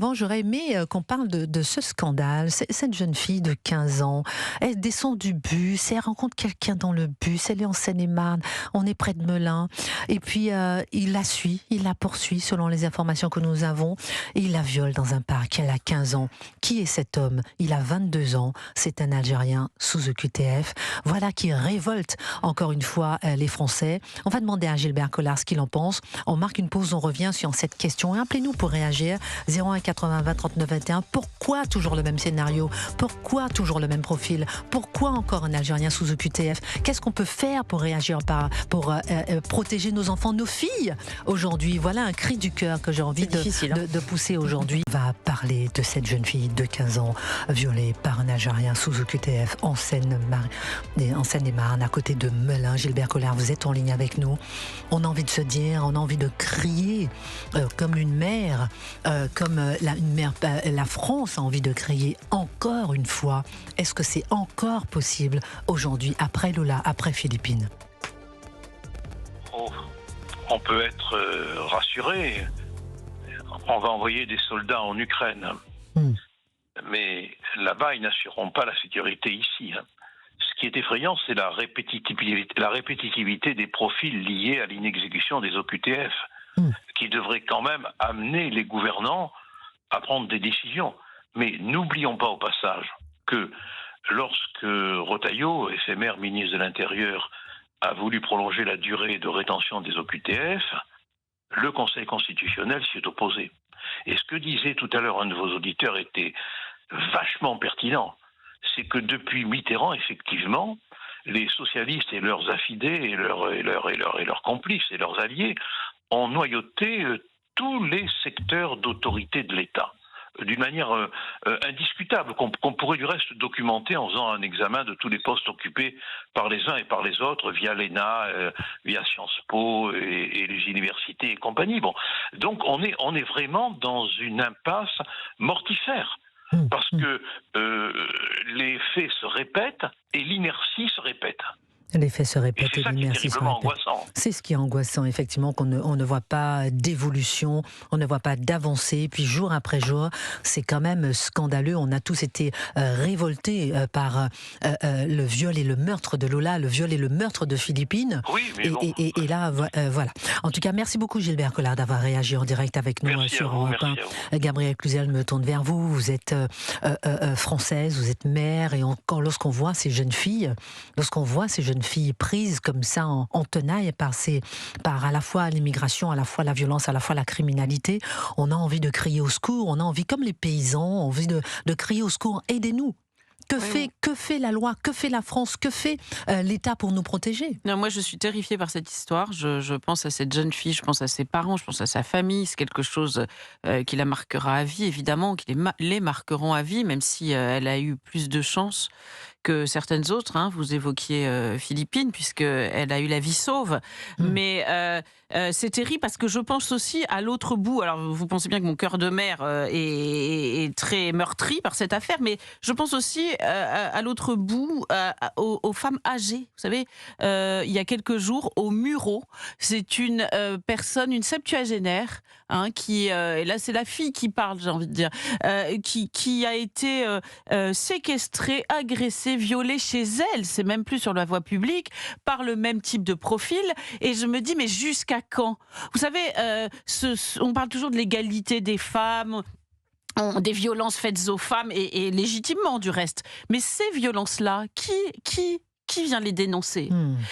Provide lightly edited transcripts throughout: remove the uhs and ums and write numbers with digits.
avant, j'aurais aimé qu'on parle de ce scandale. Cette jeune fille de 15 ans, elle descend du bus, elle rencontre quelqu'un dans le bus, elle est en Seine-et-Marne, on est près de Melun, et puis il la suit, il la poursuit selon les informations que nous avons, et il la viole dans un parc. Elle a 15 ans. Qui est cet homme? Il a 22 ans, c'est un Algérien sous OQTF. Voilà qui révolte encore une fois les Français. On va demander à Gilbert Collard ce qu'il en pense. On marque une pause, on revient sur cette question. Et appelez-nous pour réagir. 01 80 20 39 21. Pourquoi toujours le même scénario? Pourquoi toujours le même profil? Pourquoi encore un Algérien sous OQTF? Qu'est-ce qu'on peut faire pour réagir, pour protéger nos enfants, nos filles aujourd'hui? Voilà un cri du cœur que j'ai envie de pousser aujourd'hui. On va parler de cette jeune fille de 15 ans violée par un Algérien sous OQTF en Seine-et-Marne, à côté de Melun. Gilbert Collard, vous êtes en ligne avec nous. On a envie de se dire, on a envie de crier comme une mère, la France a envie de crier encore une fois. Est-ce que c'est encore possible aujourd'hui, après Lola, après Philippines? On peut être rassuré. On va envoyer des soldats en Ukraine. Mais là-bas, ils n'assureront pas la sécurité ici. Ce qui est effrayant, c'est la répétitivité des profils liés à l'inexécution des OQTF, qui devrait quand même amener les gouvernants à prendre des décisions. Mais n'oublions pas au passage que lorsque Retailleau, éphémère ministre de l'Intérieur, a voulu prolonger la durée de rétention des OQTF, le Conseil constitutionnel s'y est opposé. Et ce que disait tout à l'heure un de vos auditeurs était vachement pertinent. C'est que depuis Mitterrand, effectivement, les socialistes et leurs affidés et leurs complices et leurs alliés ont noyauté tous les secteurs d'autorité de l'État d'une manière indiscutable, qu'on pourrait du reste documenter en faisant un examen de tous les postes occupés par les uns et par les autres via l'ENA, via Sciences Po et les universités et compagnie. Bon, donc on est vraiment dans une impasse mortifère. Parce que les faits se répètent et l'inertie se répète. Les faits se répètent et l'inertie se répète. C'est ce qui est angoissant, effectivement, on ne voit pas d'évolution, on ne voit pas d'avancée, puis jour après jour, c'est quand même scandaleux. On a tous été révoltés par le viol et le meurtre de Lola, le viol et le meurtre de Philippines. Oui, mais et là, voilà. En tout cas, merci beaucoup Gilbert Collard d'avoir réagi en direct avec nous sur Europe 1. Gabrielle Cluzel me tourne vers vous. Vous êtes française, vous êtes mère, et encore lorsqu'on voit ces jeunes filles prises comme ça en tenaille par à la fois l'immigration, à la fois la violence, à la fois la criminalité, on a envie de crier au secours, on a envie, comme les paysans, on a envie de crier au secours, aidez-nous. Que fait la loi? Que fait la France? Que fait l'État pour nous protéger? Non, moi, je suis terrifiée par cette histoire. Je pense à cette jeune fille, je pense à ses parents, je pense à sa famille. C'est quelque chose qui la marquera à vie, évidemment, qui les marqueront à vie, même si elle a eu plus de chance que certaines autres. Vous évoquiez Philippines, puisqu'elle a eu la vie sauve. Mais c'est terrible parce que je pense aussi à l'autre bout. Alors, vous pensez bien que mon cœur de mère est très meurtri par cette affaire, mais je pense aussi à l'autre bout, aux femmes âgées. Vous savez, il y a quelques jours, au Mureau, c'est une personne, une septuagénaire, qui, et là c'est la fille qui parle, j'ai envie de dire, qui a été séquestrée, agressée, violée chez elle, c'est même plus sur la voie publique, par le même type de profil. Et je me dis, mais jusqu'à quand? Vous savez, on parle toujours de l'égalité des femmes, des violences faites aux femmes, et légitimement du reste. Mais ces violences-là, qui vient les dénoncer?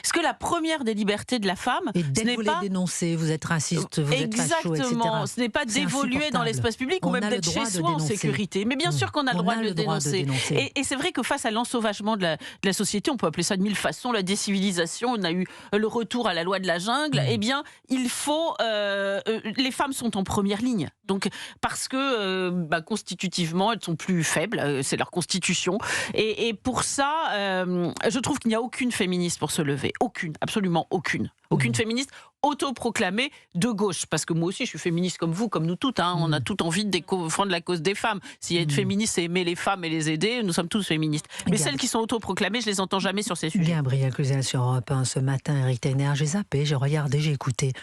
Est-ce que la première des libertés de la femme, et dès que vous les dénoncez, vous êtes raciste, vous êtes facho, etc. Exactement, ce n'est pas d'évoluer dans l'espace public ou même d'être chez soi en sécurité. Mais bien sûr qu'on a le droit de le dénoncer. Et c'est vrai que face à l'ensauvagement de la société, on peut appeler ça de mille façons, la décivilisation, on a eu le retour à la loi de la jungle, eh bien, il faut... les femmes sont en première ligne. Donc, parce que constitutivement, elles sont plus faibles, c'est leur constitution. Et pour ça, je trouve qu'il n'y a aucune féministe pour se lever. Aucune, absolument aucune. Aucune féministe autoproclamée de gauche. Parce que moi aussi, je suis féministe comme vous, comme nous toutes. On a toutes envie de défendre la cause des femmes. Si être féministe, c'est aimer les femmes et les aider, nous sommes tous féministes. Mais celles qui sont autoproclamées, je les entends jamais sur ces sujets. Gabrielle Cluzel sur Europe 1 ce matin, Éric Tener, j'ai zappé, j'ai regardé, j'ai écouté.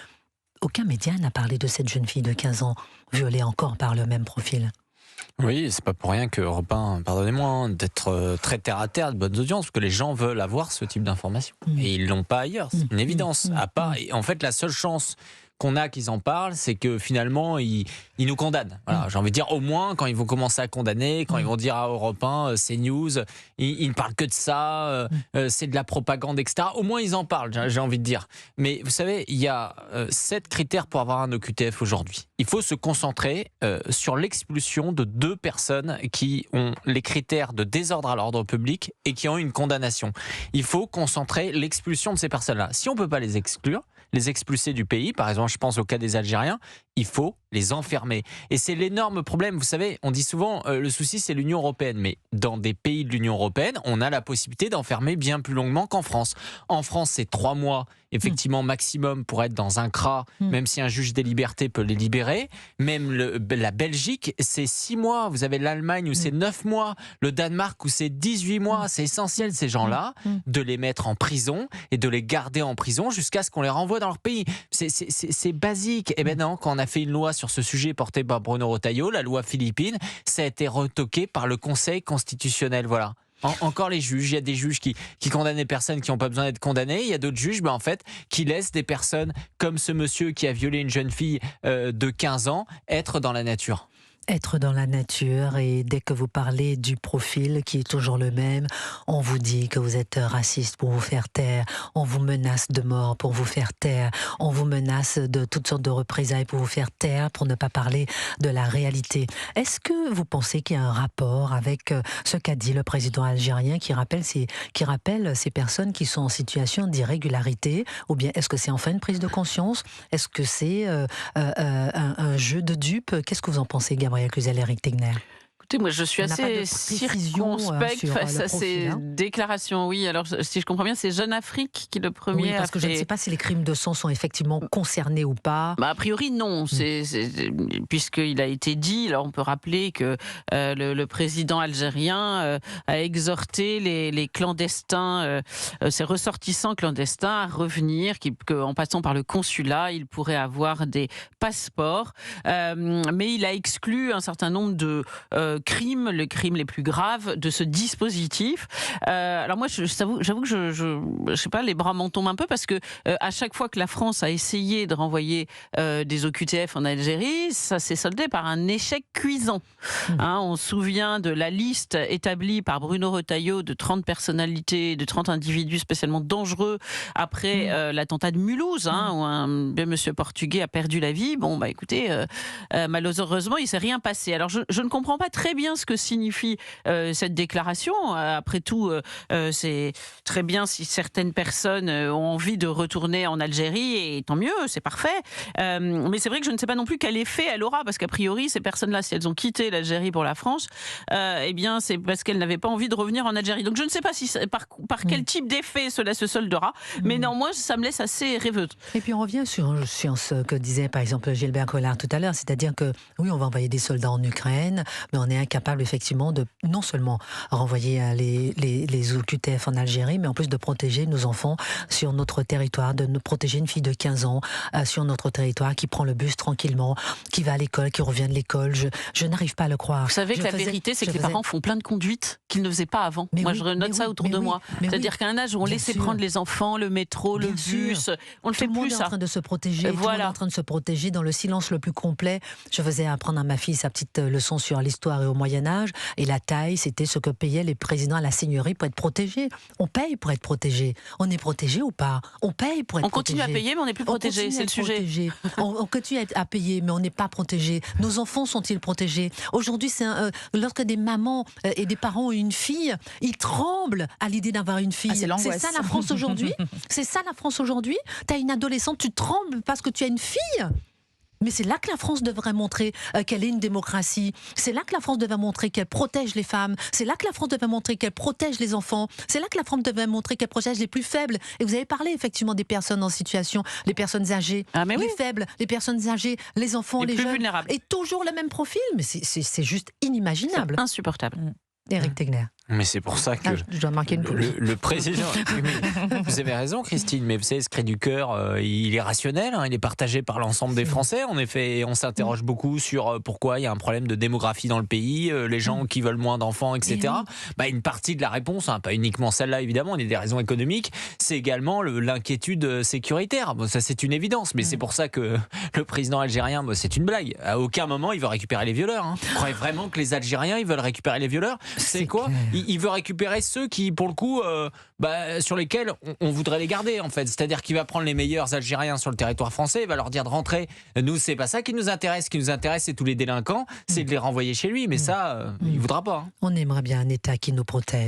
aucun média n'a parlé de cette jeune fille de 15 ans, violée encore par le même profil. Oui, c'est pas pour rien que Europe 1, pardonnez-moi, d'être très terre à terre, de bonnes audiences, parce que les gens veulent avoir ce type d'informations. Et ils l'ont pas ailleurs, c'est une évidence. À part, et en fait, la seule chance qu'on a qu'ils en parlent, c'est que finalement, ils nous condamnent. Voilà, j'ai envie de dire, au moins, quand ils vont commencer à condamner, quand ils vont dire à Europe 1, CNews, ils ne parlent que de ça, c'est de la propagande, etc. Au moins, ils en parlent, j'ai envie de dire. Mais vous savez, il y a 7 critères pour avoir un OQTF aujourd'hui. Il faut se concentrer sur l'expulsion de 2 personnes qui ont les critères de désordre à l'ordre public et qui ont eu une condamnation. Il faut concentrer l'expulsion de ces personnes-là. Si on ne peut pas les exclure, les expulser du pays, par exemple, je pense au cas des Algériens, il faut les enfermer. Et c'est l'énorme problème. Vous savez, on dit souvent, le souci, c'est l'Union européenne. Mais dans des pays de l'Union européenne, on a la possibilité d'enfermer bien plus longuement qu'en France. En France, c'est 3 mois, effectivement, maximum pour être dans un CRA, même si un juge des libertés peut les libérer. Même la Belgique, c'est 6 mois. Vous avez l'Allemagne où c'est 9 mois. Le Danemark où c'est 18 mois. C'est essentiel, ces gens-là, de les mettre en prison et de les garder en prison jusqu'à ce qu'on les renvoie dans leur pays. C'est basique. Et maintenant, quand on a fait une loi sur ce sujet portée par Bruno Retailleau, la loi philippine, ça a été retoqué par le Conseil constitutionnel. Voilà. Encore les juges, il y a des juges qui condamnent des personnes qui n'ont pas besoin d'être condamnées, il y a d'autres juges en fait, qui laissent des personnes comme ce monsieur qui a violé une jeune fille de 15 ans être dans la nature. Être dans la nature, et dès que vous parlez du profil qui est toujours le même, on vous dit que vous êtes raciste pour vous faire taire, on vous menace de mort pour vous faire taire, on vous menace de toutes sortes de représailles pour vous faire taire, pour ne pas parler de la réalité. Est-ce que vous pensez qu'il y a un rapport avec ce qu'a dit le président algérien qui rappelle ces personnes qui sont en situation d'irrégularité, ou bien est-ce que c'est enfin une prise de conscience? Est-ce que c'est un jeu de dupes? Qu'est-ce que vous en pensez, Gabriel Cluzel, Éric Tegner? Écoutez, moi je suis assez circonspecte face à ces déclarations. Oui, alors si je comprends bien, c'est Jeune Afrique qui est le premier. Oui, parce que je ne sais pas si les crimes de sang sont effectivement concernés ou pas. A priori non, puisqu'il a été dit, alors on peut rappeler que le président algérien a exhorté les clandestins, ces ressortissants clandestins à revenir, qu'en passant par le consulat, ils pourraient avoir des passeports, mais il a exclu un certain nombre de crimes, les crimes les plus graves de ce dispositif. Alors moi, j'avoue que je sais pas, les bras m'en tombent un peu parce que à chaque fois que la France a essayé de renvoyer des OQTF en Algérie, ça s'est soldé par un échec cuisant. On se souvient de la liste établie par Bruno Retailleau de 30 personnalités, de 30 individus spécialement dangereux après l'attentat de Mulhouse, où un monsieur portugais a perdu la vie. Bon, écoutez, malheureusement, il ne s'est rien passé. Alors je ne comprends pas très bien ce que signifie cette déclaration. Après tout, c'est très bien si certaines personnes ont envie de retourner en Algérie, et tant mieux, c'est parfait. Mais c'est vrai que je ne sais pas non plus quel effet elle aura, parce qu'a priori, ces personnes-là, si elles ont quitté l'Algérie pour la France, eh bien, c'est parce qu'elles n'avaient pas envie de revenir en Algérie. Donc je ne sais pas si par quel type d'effet cela se soldera, mais néanmoins, ça me laisse assez rêveuse. Et puis on revient sur ce que disait par exemple Gilbert Collard tout à l'heure, c'est-à-dire que oui, on va envoyer des soldats en Ukraine, mais on est incapable effectivement de non seulement renvoyer les OQTF en Algérie, mais en plus de protéger nos enfants sur notre territoire, de nous protéger une fille de 15 ans sur notre territoire qui prend le bus tranquillement, qui va à l'école, qui revient de l'école. Je n'arrive pas à le croire. Vous savez que la vérité, c'est que les parents font plein de conduites qu'ils ne faisaient pas avant. Moi, je note ça autour de moi. C'est-à-dire qu'à un âge où on laissait prendre les enfants, le métro, le bus, on ne le fait plus, ça. Tout le monde est en train de se protéger. Tout le monde est en train de se protéger dans le silence le plus complet. Je faisais apprendre à ma fille sa petite leçon sur l'histoire et au Moyen-Âge, et la taille, c'était ce que payaient les présidents à la seigneurie pour être protégés. On paye pour être protégé. On est protégé ou pas? On paye pour être protégé. On continue à payer, mais on n'est plus protégé, c'est le sujet. On continue à payer, mais on n'est pas protégé. Nos enfants sont-ils protégés? Aujourd'hui, lorsque des mamans et des parents ont une fille, ils tremblent à l'idée d'avoir une fille. C'est ça la France aujourd'hui? C'est ça la France aujourd'hui? Tu as une adolescente, tu trembles parce que tu as une fille? Mais c'est là que la France devrait montrer qu'elle est une démocratie. C'est là que la France devrait montrer qu'elle protège les femmes. C'est là que la France devrait montrer qu'elle protège les enfants. C'est là que la France devrait montrer qu'elle protège les plus faibles. Et vous avez parlé effectivement des personnes en situation, les personnes âgées, les faibles, les personnes âgées, les enfants, les jeunes. Vulnérables. Et toujours le même profil. Mais c'est juste inimaginable. C'est insupportable. Éric Tegner. Mais c'est pour ça que je dois marquer une pouce. Le président. Mais vous avez raison, Christine. Mais vous savez, ce cri du cœur, il est rationnel. Il est partagé par l'ensemble des Français. En effet, on s'interroge beaucoup sur pourquoi il y a un problème de démographie dans le pays, les gens qui veulent moins d'enfants, etc. Une partie de la réponse, pas uniquement celle-là évidemment, il y a des raisons économiques. C'est également l'inquiétude sécuritaire. Bon, ça c'est une évidence. Mais c'est pour ça que le président algérien, c'est une blague. À aucun moment il veut récupérer les violeurs. Vous croyez vraiment que les Algériens ils veulent récupérer les violeurs? C'est quoi? Il veut récupérer ceux qui, pour le coup, sur lesquels on voudrait les garder, en fait. C'est-à-dire qu'il va prendre les meilleurs Algériens sur le territoire français, il va leur dire de rentrer. Nous, c'est pas ça qui nous intéresse. Ce qui nous intéresse, c'est tous les délinquants, c'est de les renvoyer chez lui. Mais ça, il voudra pas. On aimerait bien un État qui nous protège.